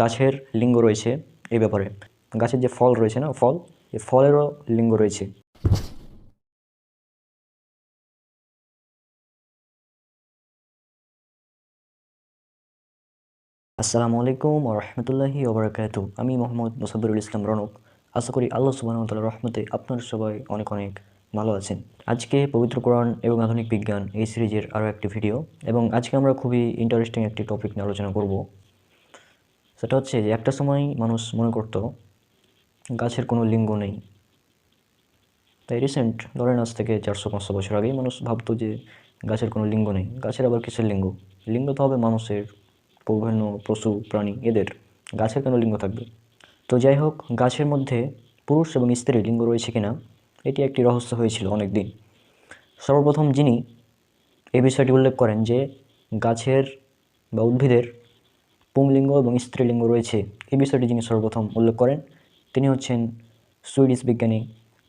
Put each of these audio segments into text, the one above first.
গাছের লিঙ্গ রয়েছে এই ব্যাপারে। গাছের যে ফল রয়েছে না, ফল, এই ফলেরও লিঙ্গ রয়েছে। আসসালামু আলাইকুম ওয়া রাহমাতুল্লাহি ওয়া বারাকাতুহু। আমি মোহাম্মদ মুসাব্বিরুল ইসলাম রনক। আশা করি আল্লাহ সুবহানাহু ওয়া তাআলার রহমতে আপনারা সবাই অনেক অনেক ভালো আছেন। আজকে পবিত্র কোরআন এবং আধুনিক বিজ্ঞান এই সিরিজের আরও একটি ভিডিও, এবং আজকে আমরা খুবই ইন্টারেস্টিং একটি টপিক নিয়ে আলোচনা করব। সেটা হচ্ছে যে একটা সময় মানুষ মনে করত গাছের কোনো লিঙ্গ নেই। তাই রিসেন্ট ধরেন আজ থেকে 400-500 বছর আগেই মানুষ ভাবতো যে গাছের কোনো লিঙ্গ নেই। গাছের আবার কিসের লিঙ্গ? লিঙ্গ তো হবে মানুষের, বিভিন্ন পশু প্রাণী, এদের। গাছের কেন লিঙ্গ থাকবে? তো যাই হোক, গাছের মধ্যে পুরুষ এবং স্ত্রী লিঙ্গ রয়েছে কিনা এটি একটি রহস্য হয়েছিল অনেক দিন। সর্বপ্রথম যিনি এই বিষয়টি উল্লেখ করেন যে গাছের বা উদ্ভিদের পুংলিঙ্গ এবং স্ত্রীলিঙ্গ রয়েছে, এই বিষয়টি যিনি সর্বপ্রথম উল্লেখ করেন তিনি হচ্ছেন সুইডিশ বিজ্ঞানী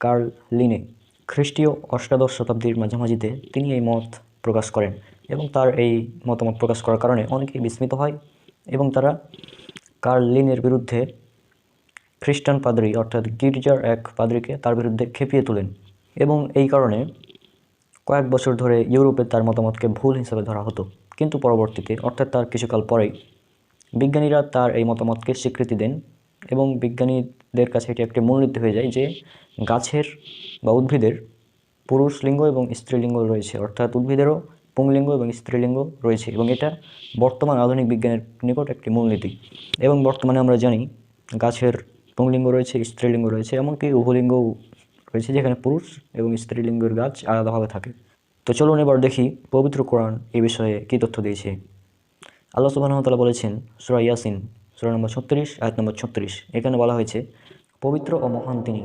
কার্ল লিনে। খ্রিস্টীয় অষ্টাদশ শতাব্দীর মাঝামাঝিতে তিনি এই মত প্রকাশ করেন, এবং তার এই মতামত প্রকাশ করার কারণে অনেকেই বিস্মিত হয়, এবং তারা কার্ল লিনের বিরুদ্ধে খ্রিস্টান পাদ্রী অর্থাৎ গির্জার এক পাদ্রীকে তার বিরুদ্ধে খেপিয়ে তোলেন, এবং এই কারণে কয়েক বছর ধরে ইউরোপে তার মতামতকে ভুল হিসেবে ধরা হতো। কিন্তু পরবর্তীতে, অর্থাৎ তার কিছুকাল পরেই, বিজ্ঞানীরা তার এই মতামতকে স্বীকৃতি দেন, এবং বিজ্ঞানীদের কাছে এটি একটি মূলনীতি হয়ে যায় যে গাছের বা উদ্ভিদের পুরুষ লিঙ্গ এবং স্ত্রীলিঙ্গ রয়েছে, অর্থাৎ উদ্ভিদেরও পুংলিঙ্গ এবং স্ত্রীলিঙ্গ রয়েছে, এবং এটা বর্তমান আধুনিক বিজ্ঞানের নিকট একটি মূলনীতি। এবং বর্তমানে আমরা জানি গাছের পুংলিঙ্গ রয়েছে, স্ত্রীলিঙ্গ রয়েছে, এমনকি উভলিঙ্গও রয়েছে, যেখানে পুরুষ এবং স্ত্রীলিঙ্গের গাছ আলাদাভাবে থাকে। তো চলুন এবার দেখি পবিত্র কোরআন এই বিষয়ে কী তথ্য দিয়েছে। আল্লাহ সুবহানাহু ওয়া তাআলা বলেছেন সূরা ইয়াসিন সূরা নম্বর 36 আয়াত নম্বর 36, এখানে বলা হয়েছে, পবিত্র ও মহান তিনি,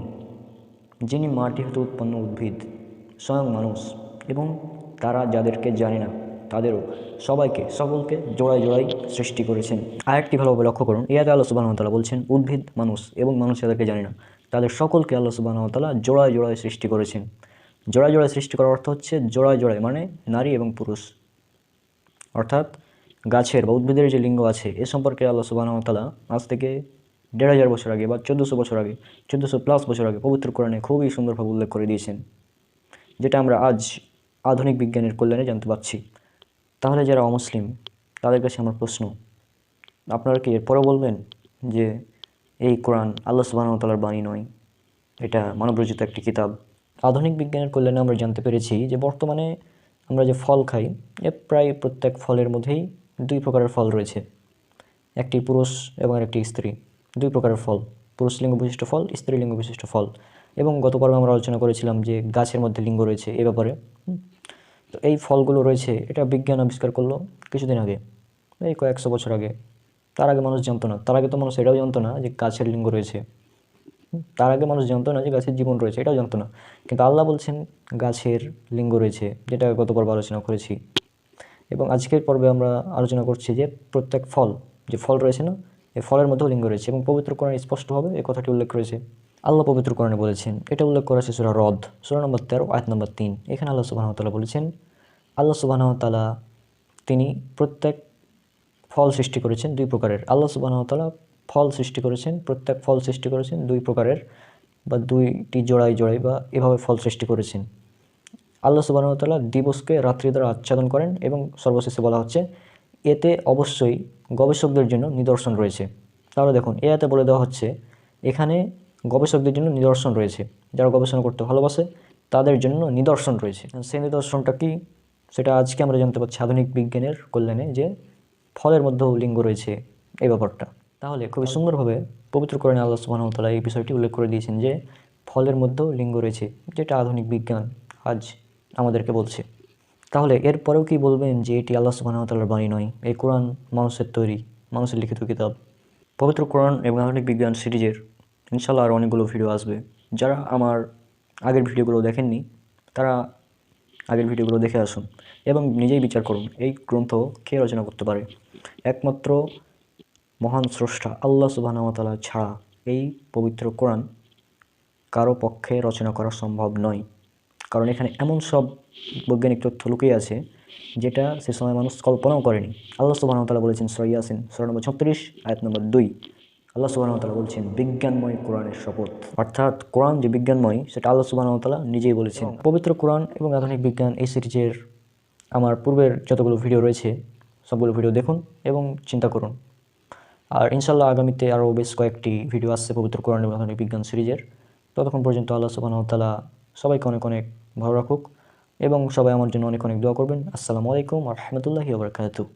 যিনি মাটি হতে উৎপন্ন উদ্ভিদ, স্বয়ং মানুষ এবং তারা যাদেরকে জানে না তাদেরও সবাইকে সকলকে জোড়ায় জোড়ায় সৃষ্টি করেছেন। আরেকটি ভালোভাবে লক্ষ্য করুন, ইয়াতে আল্লাহ সুবহানাহু ওয়া তাআলা বলছেন উদ্ভিদ, মানুষ এবং মানুষ যাদেরকে জানে না তাদের সকলকে আল্লাহ সুবহানাহু ওয়া তাআলা জোড়ায় জোড়ায় সৃষ্টি করেছেন। জোড়ায় জোড়ায় সৃষ্টি করার অর্থ হচ্ছে জোড়ায় জোড়ায় মানে নারী এবং পুরুষ, অর্থাৎ গাছের বা উদ্ভিদের যে লিঙ্গ আছে এ সম্পর্কে আল্লাহ সুবহানাহু ওয়া তাআলা আজ থেকে 1500 বছর আগে বা 1400 বছর আগে, 1400+ বছর আগে পবিত্র কোরআনে খুবই সুন্দরভাবে উল্লেখ করে দিয়েছেন, যেটা আমরা আজ আধুনিক বিজ্ঞানের কল্যাণে জানতে পারছি। তাহলে যারা অমুসলিম তাদের কাছে আমার প্রশ্ন, আপনারা কি এরপরও বলবেন যে এই কোরআন আল্লাহ সুবহানাহু ওয়া তাআলার বাণী নয়, এটা মানবরচিত একটি কিতাব? আধুনিক বিজ্ঞানের কল্যাণে আমরা জানতে পেরেছি যে বর্তমানে আমরা যে ফল খাই এ প্রায় প্রত্যেক ফলের মধ্যেই 2 প্রকারের ফল রয়েছে, একটি পুরুষ এবং একটি স্ত্রী। 2 প্রকারের ফল, পুরুষ লিঙ্গ বিশিষ্ট ফল, স্ত্রী লিঙ্গ বিশিষ্ট ফল। এবং গত পর্বে আমরা আলোচনা করেছিলাম যে গাছের মধ্যে লিঙ্গ রয়েছে এ ব্যাপারে। তো এই ফলগুলো রয়েছে, এটা বিজ্ঞান আবিষ্কার করলো কিছুদিন আগে, এই কয়েকশো বছর আগে। তার আগে মানুষ জানতো না, তার আগে তো মানুষ এটাও জানতো না যে গাছের লিঙ্গ রয়েছে, তার আগে মানুষ জানতো না যে গাছের জীবন রয়েছে, এটাও জানতো না। কিন্তু আল্লাহ বলছেন গাছের লিঙ্গ রয়েছে, যেটা গত পর্বে আলোচনা করেছি। এবং আজকের পর্বে আমরা আলোচনা করছি যে প্রত্যেক ফল, যে ফল রয়েছে না, এই ফলের মধ্যেও লিঙ্গ রয়েছে, এবং পবিত্র কোরআনে স্পষ্টভাবে এই কথাটি উল্লেখ রয়েছে। আল্লাহ পবিত্র কোরআনে বলেছেন, এটা উল্লেখ করা আছে সূরা রদ সূরা নম্বর 13 আয়াত নম্বর 3। এখানে আল্লাহ সুবহানাহু ওয়া তাআলা বলেছেন, আল্লাহ সুবহানাহু ওয়া তাআলা তিনি প্রত্যেক ফল সৃষ্টি করেছেন 2 প্রকারের। আল্লাহ সুবহানাহু ওয়া তাআলা ফল সৃষ্টি করেছেন, প্রত্যেক ফল সৃষ্টি করেছেন 2 প্রকারের, বা 2টি জোড়ায় জোড়ায়, বা এভাবে ফল সৃষ্টি করেছেন। আল্লাহ সুবহানাহু ওয়া তাআলা দিবসকে রাত্রি দ্বারা আচ্ছাদন করেন, এবং সর্বশেষে বলা হচ্ছে এতে অবশ্যই গবেষকদের জন্য নিদর্শন রয়েছে। তাহলে দেখুন, এতে বলে দেওয়া হচ্ছে এখানে গবেষকদের জন্য নিদর্শন রয়েছে, যারা গবেষণা করতে ভালোবাসে তাদের জন্য নিদর্শন রয়েছে। সেই নিদর্শনটা কি, সেটা আজকে আমরা জানতে পারছি আধুনিক বিজ্ঞানের কল্যাণে, যে ফলের মধ্যেও লিঙ্গ রয়েছে এই ব্যাপারটা। তাহলে খুবই সুন্দরভাবে পবিত্র কোরআনে আল্লাহ সুবহানাহু ওয়া তাআলা এই বিষয়টি উল্লেখ করে দিয়েছেন যে ফলের মধ্যেও লিঙ্গ রয়েছে, যেটা আধুনিক বিজ্ঞান আজ আমাদেরকে বলছে। তাহলে এরপরেও কি বলবেন যে এটি আল্লাহ সুবহানাহু ওয়া তাআলার বাণী নয়, এই কোরআন মানুষের তৈরি, মানুষের লিখিত কিতাব? পবিত্র কোরআন এবং আধুনিক বিজ্ঞান সিরিজের ইনশাআল্লাহ আর অনেকগুলো ভিডিও আসবে। যারা আমার আগের ভিডিওগুলো দেখেননি তারা আগের ভিডিওগুলো দেখে আসুন এবং নিজেই বিচার করুন এই গ্রন্থ কে রচনা করতে পারে। একমাত্র মহান স্রষ্টা আল্লাহ সুবহানাহু ওয়া তাআলা ছাড়া এই পবিত্র কোরআন কারো পক্ষে রচনা করা সম্ভব নয়, কারণ এখানে এমন সব বৈজ্ঞানিক তথ্য লুকিয়ে আছে যেটা সে সময় মানুষ কল্পনাও করেনি। আল্লাহ সুবহানাহু ওয়া তাআলা বলেছেন সূরা ইয়াসিন সূরা নম্বর 36 আয়াত নম্বর 2, আল্লাহ সুবহানাহু ওয়া তাআলা বলছেন বিজ্ঞানময় কোরআনের শপথ। অর্থাৎ কোরআন যে বিজ্ঞানময় সেটা আল্লাহ সুবহানাহু ওয়া তাআলা নিজেই বলেছেন। পবিত্র কোরআন এবং আধুনিক বিজ্ঞান এই সিরিজের আমার পূর্বের যতগুলো ভিডিও রয়েছে সবগুলো ভিডিও দেখুন এবং চিন্তা করুন। আর ইনশাল্লাহ আগামীতে আরও বেশ কয়েকটি ভিডিও আসছে পবিত্র কোরআন এবং আধুনিক বিজ্ঞান সিরিজের। ততক্ষণ পর্যন্ত আল্লাহ সুবহানাহু ওয়া তাআলা সবাইকে অনেক অনেক ভালো রাখুক এবং সবাই আমার জন্য অনেক অনেক দোয়া করবেন। আসসালামু আলাইকুম ওয়া রাহমাতুল্লাহি ওয়া বারাকাতুহু।